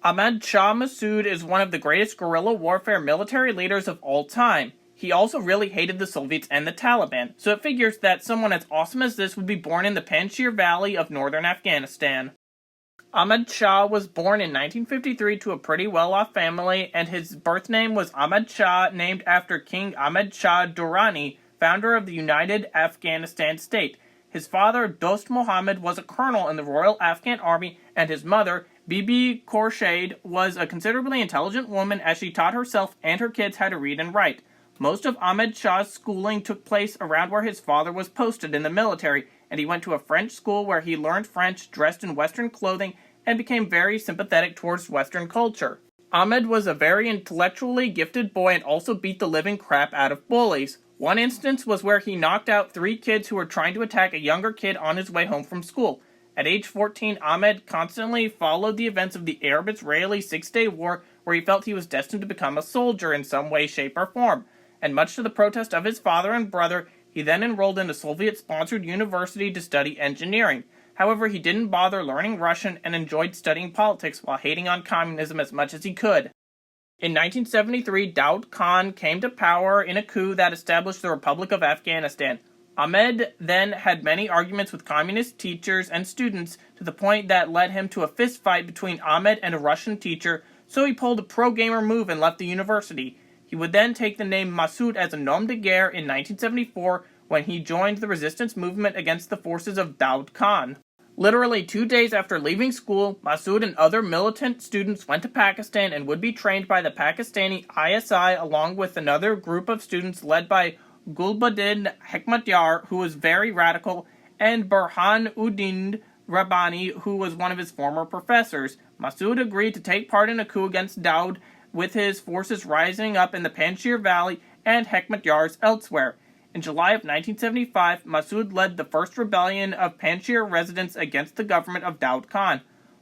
Ahmad Shah Massoud is one of the greatest guerrilla warfare military leaders of all time. He also really hated the Soviets and the Taliban, so it figures that someone as awesome as this would be born in the Panjshir Valley of northern Afghanistan. Ahmad Shah was born in 1953 to a pretty well-off family, and his birth name was Ahmad Shah, named after King Ahmad Shah Durrani, founder of the United Afghanistan State. His father, Dost Mohammed, was a colonel in the Royal Afghan Army, and his mother, Bibi Khorshid, was a considerably intelligent woman as she taught herself and her kids how to read and write. Most of Ahmad Shah's schooling took place around where his father was posted in the military, and he went to a French school where he learned French, dressed in Western clothing, and became very sympathetic towards Western culture. Ahmed was a very intellectually gifted boy and also beat the living crap out of bullies. One instance was where he knocked out 3 kids who were trying to attack a younger kid on his way home from school. At age 14, Ahmed constantly followed the events of the Arab-Israeli Six-Day War, where he felt he was destined to become a soldier in some way, shape, or form. And much to the protest of his father and brother, he then enrolled in a Soviet-sponsored university to study engineering. However, he didn't bother learning Russian and enjoyed studying politics while hating on communism as much as he could. In 1973, Daud Khan came to power in a coup that established the Republic of Afghanistan. Ahmed then had many arguments with communist teachers and students to the point that led him to a fist fight between Ahmed and a Russian teacher, so he pulled a pro-gamer move and left the university. He would then take the name Massoud as a nom de guerre in 1974 when he joined the resistance movement against the forces of Daud Khan. Literally 2 days after leaving school, Massoud and other militant students went to Pakistan and would be trained by the Pakistani ISI along with another group of students led by Gulbuddin Hekmatyar, who was very radical, and Burhanuddin Rabbani, who was one of his former professors. Massoud agreed to take part in a coup against Daud, with his forces rising up in the Panjshir Valley and Hekmatyar's elsewhere. In July of 1975, Massoud led the first rebellion of Panjshir residents against the government of Daud Khan.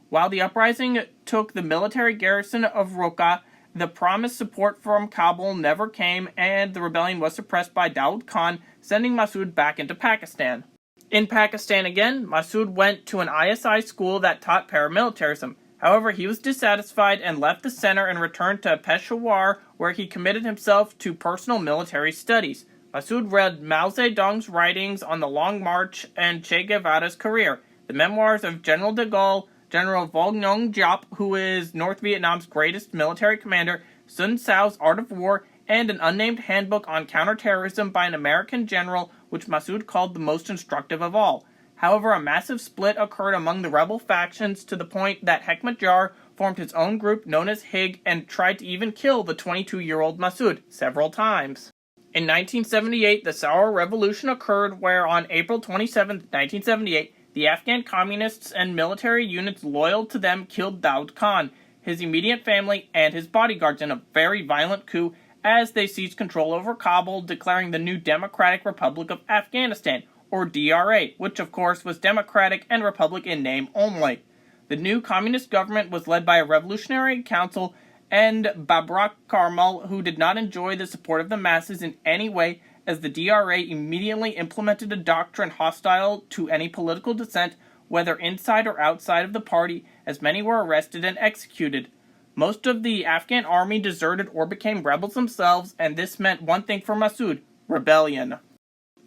While the uprising took the military garrison of Raqqa, the promised support from Kabul never came, and the rebellion was suppressed by Daud Khan, sending Massoud back into Pakistan. In Pakistan again, Massoud went to an ISI school that taught paramilitarism. However, he was dissatisfied and left the center and returned to Peshawar, where he committed himself to personal military studies. Massoud read Mao Zedong's writings on the Long March and Che Guevara's career, the memoirs of General de Gaulle, General Vo Nguyen Giap, who is North Vietnam's greatest military commander, Sun Tzu's Art of War, and an unnamed handbook on counterterrorism by an American general, which Massoud called the most instructive of all. However, a massive split occurred among the rebel factions to the point that Hekmatyar formed his own group known as HIG and tried to even kill the 22-year-old Massoud several times. In 1978, the Saur Revolution occurred, where on April 27, 1978, the Afghan communists and military units loyal to them killed Daud Khan, his immediate family, and his bodyguards in a very violent coup as they seized control over Kabul, declaring the new Democratic Republic of Afghanistan, or DRA, which of course was Democratic and Republic in name only. The new communist government was led by a revolutionary council and Babrak Karmal, who did not enjoy the support of the masses in any way, as the DRA immediately implemented a doctrine hostile to any political dissent, whether inside or outside of the party, as many were arrested and executed. Most of the Afghan army deserted or became rebels themselves, and this meant one thing for Massoud: rebellion.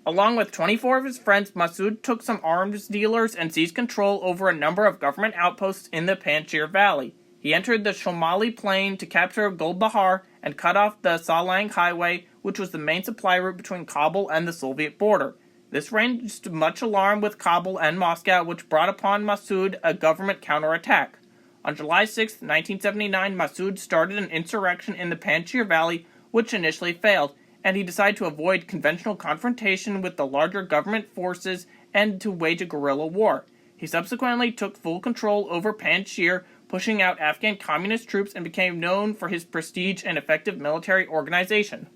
Along with 24 of his friends, Massoud took some arms dealers and seized control over a number of government outposts in the Panjshir Valley. He entered the Shomali Plain to capture Gulbahar and cut off the Salang Highway, which was the main supply route between Kabul and the Soviet border. This raised much alarm with Kabul and Moscow, which brought upon Massoud a government counterattack. On July 6, 1979, Massoud started an insurrection in the Panjshir Valley, which initially failed, and he decided to avoid conventional confrontation with the larger government forces and to wage a guerrilla war. He subsequently took full control over Panjshir, pushing out Afghan communist troops, and became known for his prestige and effective military organization.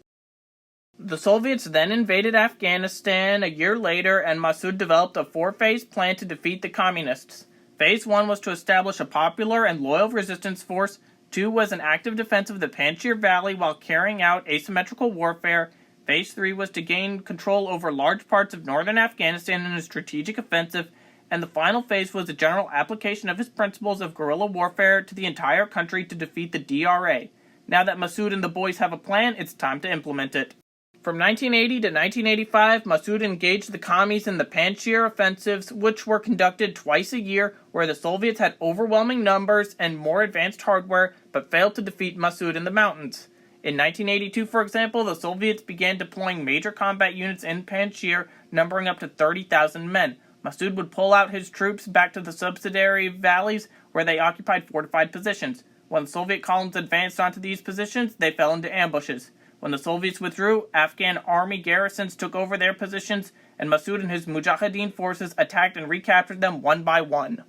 The Soviets then invaded Afghanistan a year later, and Massoud developed a 4-phase plan to defeat the communists. Phase 1 was to establish a popular and loyal resistance force. 2 was an active defense of the Panjshir Valley while carrying out asymmetrical warfare. Phase 3 was to gain control over large parts of northern Afghanistan in a strategic offensive. and the final phase was the general application of his principles of guerrilla warfare to the entire country to defeat the DRA. Now that Massoud and the boys have a plan, it's time to implement it. From 1980 to 1985, Massoud engaged the commies in the Panjshir offensives, which were conducted twice a year, where the Soviets had overwhelming numbers and more advanced hardware, but failed to defeat Massoud in the mountains. In 1982, for example, the Soviets began deploying major combat units in Panjshir, numbering up to 30,000 men. Massoud would pull out his troops back to the subsidiary valleys, where they occupied fortified positions. When the Soviet columns advanced onto these positions, they fell into ambushes. When the Soviets withdrew, Afghan army garrisons took over their positions, and Massoud and his Mujahideen forces attacked and recaptured them one by one.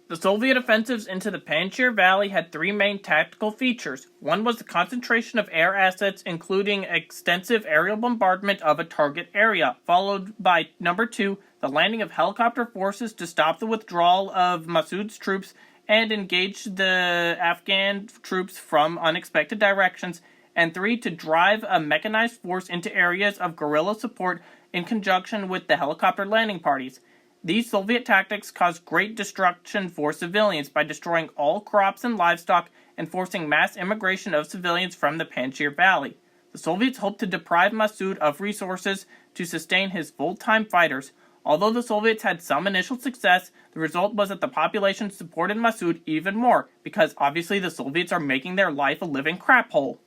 The Soviet offensives into the Panjshir Valley had three main tactical features. One was the concentration of air assets, including extensive aerial bombardment of a target area, followed by number 2, the landing of helicopter forces to stop the withdrawal of Massoud's troops and engage the Afghan troops from unexpected directions, and 3, to drive a mechanized force into areas of guerrilla support in conjunction with the helicopter landing parties. These Soviet tactics caused great destruction for civilians by destroying all crops and livestock and forcing mass immigration of civilians from the Panjshir Valley. The Soviets hoped to deprive Massoud of resources to sustain his full-time fighters. Although the Soviets had some initial success, the result was that the population supported Massoud even more, because obviously the Soviets are making their life a living crap hole.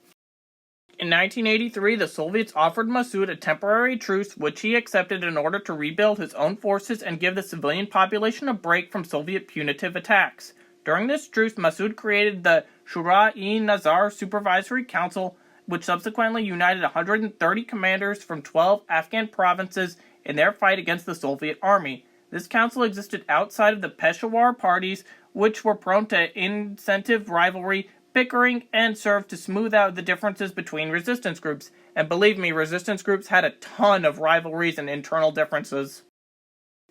In 1983, the Soviets offered Massoud a temporary truce, which he accepted in order to rebuild his own forces and give the civilian population a break from Soviet punitive attacks. During this truce, Massoud created the Shura-e-Nazar Supervisory Council, which subsequently united 130 commanders from 12 Afghan provinces in their fight against the Soviet army. This council existed outside of the Peshawar parties, which were prone to incentive rivalry, bickering, and served to smooth out the differences between resistance groups. And believe me, resistance groups had a ton of rivalries and internal differences.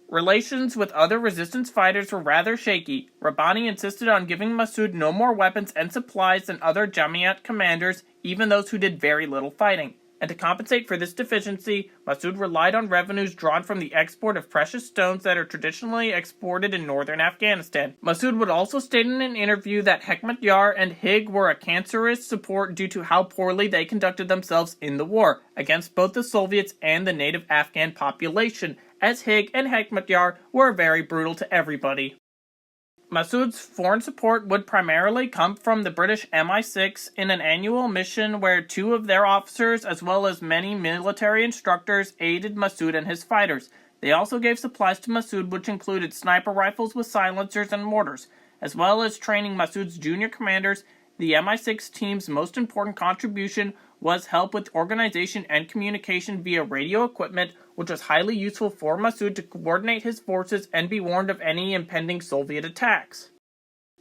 Relations with other resistance fighters were rather shaky. Rabbani insisted on giving Massoud no more weapons and supplies than other Jamiat commanders, even those who did very little fighting. And to compensate for this deficiency, Massoud relied on revenues drawn from the export of precious stones that are traditionally exported in northern Afghanistan. Massoud would also state in an interview that Hekmatyar and Hig were a cancerous support due to how poorly they conducted themselves in the war, against both the Soviets and the native Afghan population, as Hig and Hekmatyar were very brutal to everybody. Massoud's foreign support would primarily come from the British MI6 in an annual mission where 2 of their officers, as well as many military instructors, aided Massoud and his fighters. They also gave supplies to Massoud, which included sniper rifles with silencers and mortars. As well as training Massoud's junior commanders, the MI6 team's most important contribution was help with organization and communication via radio equipment, which was highly useful for Massoud to coordinate his forces and be warned of any impending Soviet attacks.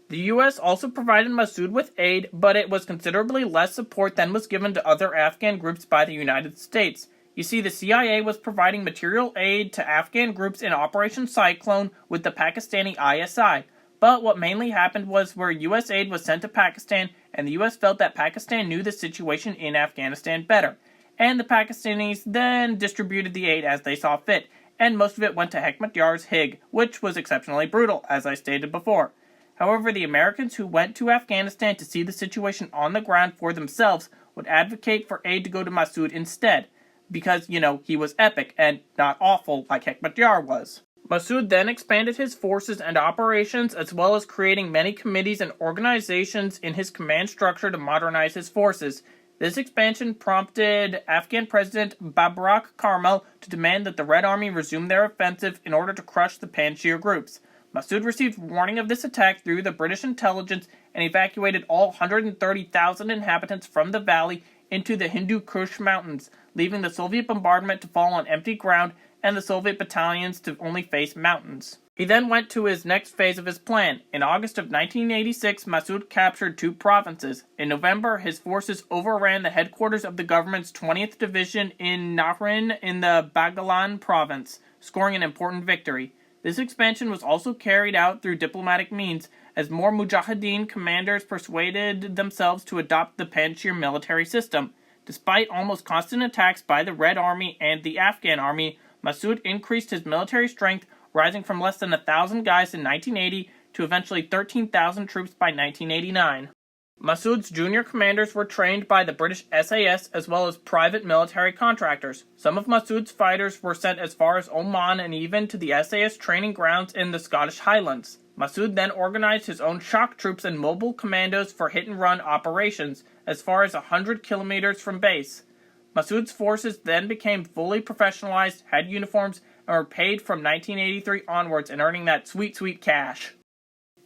The US also provided Massoud with aid, but it was considerably less support than was given to other Afghan groups by the United States. You see, the CIA was providing material aid to Afghan groups in Operation Cyclone with the Pakistani ISI. But what mainly happened was where U.S. aid was sent to Pakistan, and the U.S. felt that Pakistan knew the situation in Afghanistan better. And the Pakistanis then distributed the aid as they saw fit, and most of it went to Hekmatyar's Hig, which was exceptionally brutal, as I stated before. However, the Americans who went to Afghanistan to see the situation on the ground for themselves would advocate for aid to go to Massoud instead, because, he was epic and not awful like Hekmatyar was. Massoud then expanded his forces and operations, as well as creating many committees and organizations in his command structure to modernize his forces. This expansion prompted Afghan President Babrak Karmal to demand that the Red Army resume their offensive in order to crush the Panjshir groups. Massoud received warning of this attack through the British intelligence and evacuated all 130,000 inhabitants from the valley into the Hindu Kush mountains, leaving the Soviet bombardment to fall on empty ground and the Soviet battalions to only face mountains. He then went to his next phase of his plan. In August of 1986, Massoud captured 2 provinces. In November, his forces overran the headquarters of the government's 20th Division in Nahrin in the Bagalan province, scoring an important victory. This expansion was also carried out through diplomatic means, as more Mujahideen commanders persuaded themselves to adopt the Panjshir military system. Despite almost constant attacks by the Red Army and the Afghan Army, Massoud increased his military strength, rising from less than 1,000 guys in 1980 to eventually 13,000 troops by 1989. Massoud's junior commanders were trained by the British SAS as well as private military contractors. Some of Massoud's fighters were sent as far as Oman and even to the SAS training grounds in the Scottish Highlands. Massoud then organized his own shock troops and mobile commandos for hit-and-run operations as far as 100 kilometers from base. Massoud's forces then became fully professionalized, had uniforms, and were paid from 1983 onwards and earning that sweet, sweet cash.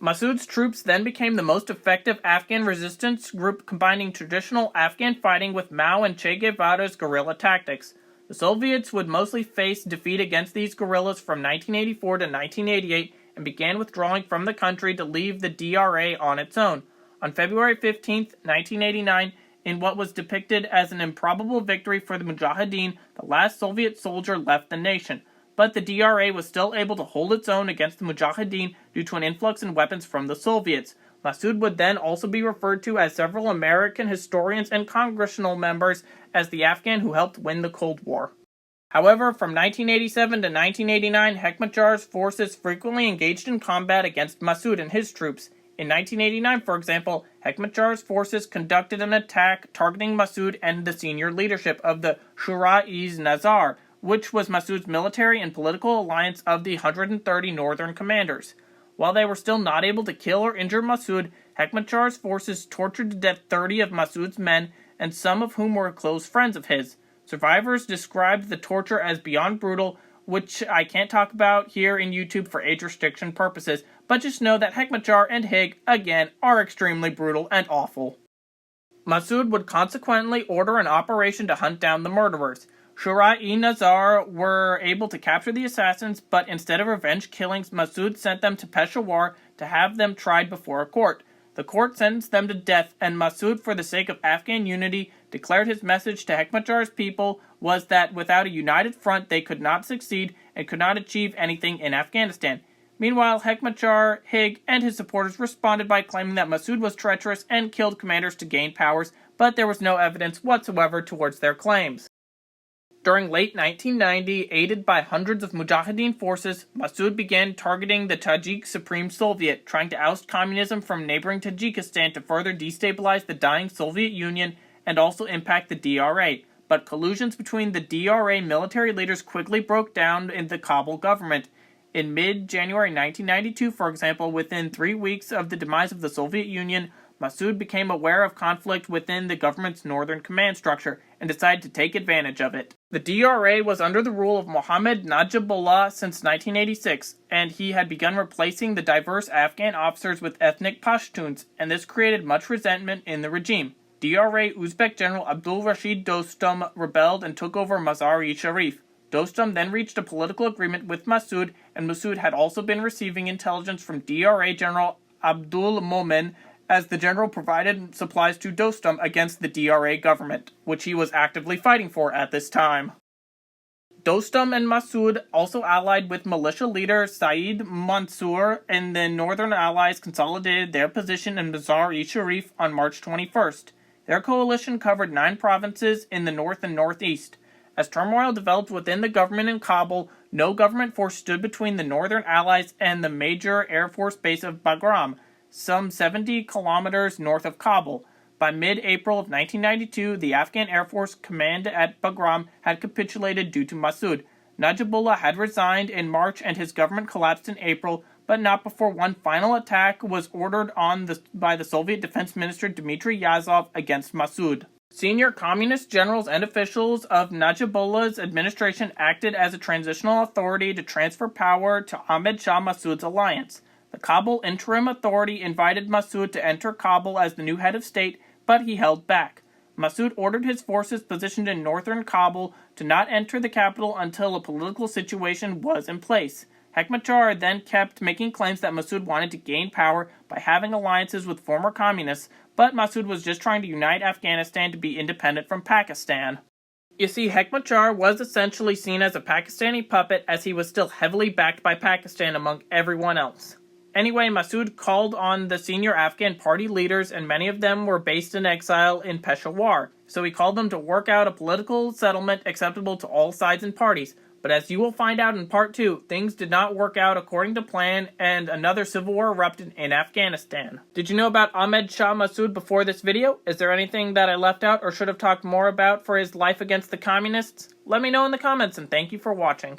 Massoud's troops then became the most effective Afghan resistance group, combining traditional Afghan fighting with Mao and Che Guevara's guerrilla tactics. The Soviets would mostly face defeat against these guerrillas from 1984 to 1988 and began withdrawing from the country to leave the DRA on its own. On February 15, 1989, in what was depicted as an improbable victory for the Mujahideen, the last Soviet soldier left the nation. But the DRA was still able to hold its own against the Mujahideen due to an influx in weapons from the Soviets. Massoud would then also be referred to as several American historians and congressional members as the Afghan who helped win the Cold War. However, from 1987 to 1989, Hekmatyar's forces frequently engaged in combat against Massoud and his troops. In 1989, for example, Hekmatyar's forces conducted an attack targeting Massoud and the senior leadership of the Shura-e-Nazar, which was Massoud's military and political alliance of the 130 northern commanders. While they were still not able to kill or injure Massoud, Hekmatyar's forces tortured to death 30 of Massoud's men, and some of whom were close friends of his. Survivors described the torture as beyond brutal, which I can't talk about here in YouTube for age restriction purposes, but just know that Hekmatyar and Hig, again, are extremely brutal and awful. Massoud would consequently order an operation to hunt down the murderers. Shura-e-Nazar were able to capture the assassins, but instead of revenge killings, Massoud sent them to Peshawar to have them tried before a court. The court sentenced them to death, and Massoud, for the sake of Afghan unity, declared his message to Hekmatyar's people was that without a united front they could not succeed and could not achieve anything in Afghanistan. Meanwhile, Hekmatyar, Hig, and his supporters responded by claiming that Massoud was treacherous and killed commanders to gain powers, but there was no evidence whatsoever towards their claims. During late 1990, aided by hundreds of Mujahideen forces, Massoud began targeting the Tajik Supreme Soviet, trying to oust communism from neighboring Tajikistan to further destabilize the dying Soviet Union and also impact the DRA. But collusions between the DRA military leaders quickly broke down in the Kabul government. In mid-January 1992, for example, within 3 weeks of the demise of the Soviet Union, Massoud became aware of conflict within the government's northern command structure and decided to take advantage of it. The DRA was under the rule of Mohammad Najibullah since 1986, and he had begun replacing the diverse Afghan officers with ethnic Pashtuns, and this created much resentment in the regime. DRA Uzbek General Abdul Rashid Dostum rebelled and took over Mazar-e-Sharif. Dostum then reached a political agreement with Massoud, and Massoud had also been receiving intelligence from DRA General Abdul Momin, as the general provided supplies to Dostum against the DRA government, which he was actively fighting for at this time. Dostum and Massoud also allied with militia leader Saeed Mansour, and the northern allies consolidated their position in Mazar-e-Sharif on March 21st. Their coalition covered 9 provinces in the north and northeast. As turmoil developed within the government in Kabul, no government force stood between the northern allies and the major Air Force base of Bagram, some 70 kilometers north of Kabul. By mid-April of 1992, the Afghan Air Force command at Bagram had capitulated due to Massoud. Najibullah had resigned in March and his government collapsed in April, but not before one final attack was ordered by the Soviet Defense Minister Dmitry Yazov against Massoud. Senior communist generals and officials of Najibullah's administration acted as a transitional authority to transfer power to Ahmad Shah Massoud's alliance. The Kabul Interim Authority invited Massoud to enter Kabul as the new head of state, but he held back. Massoud ordered his forces positioned in northern Kabul to not enter the capital until a political situation was in place. Hekmatyar then kept making claims that Massoud wanted to gain power by having alliances with former communists, but Massoud was just trying to unite Afghanistan to be independent from Pakistan. You see, Hekmatyar was essentially seen as a Pakistani puppet, as he was still heavily backed by Pakistan among everyone else. Anyway, Massoud called on the senior Afghan party leaders, and many of them were based in exile in Peshawar, so he called them to work out a political settlement acceptable to all sides and parties. But as you will find out in part 2, things did not work out according to plan, and another civil war erupted in Afghanistan. Did you know about Ahmad Shah Massoud before this video? Is there anything that I left out or should have talked more about for his life against the communists? Let me know in the comments, and thank you for watching.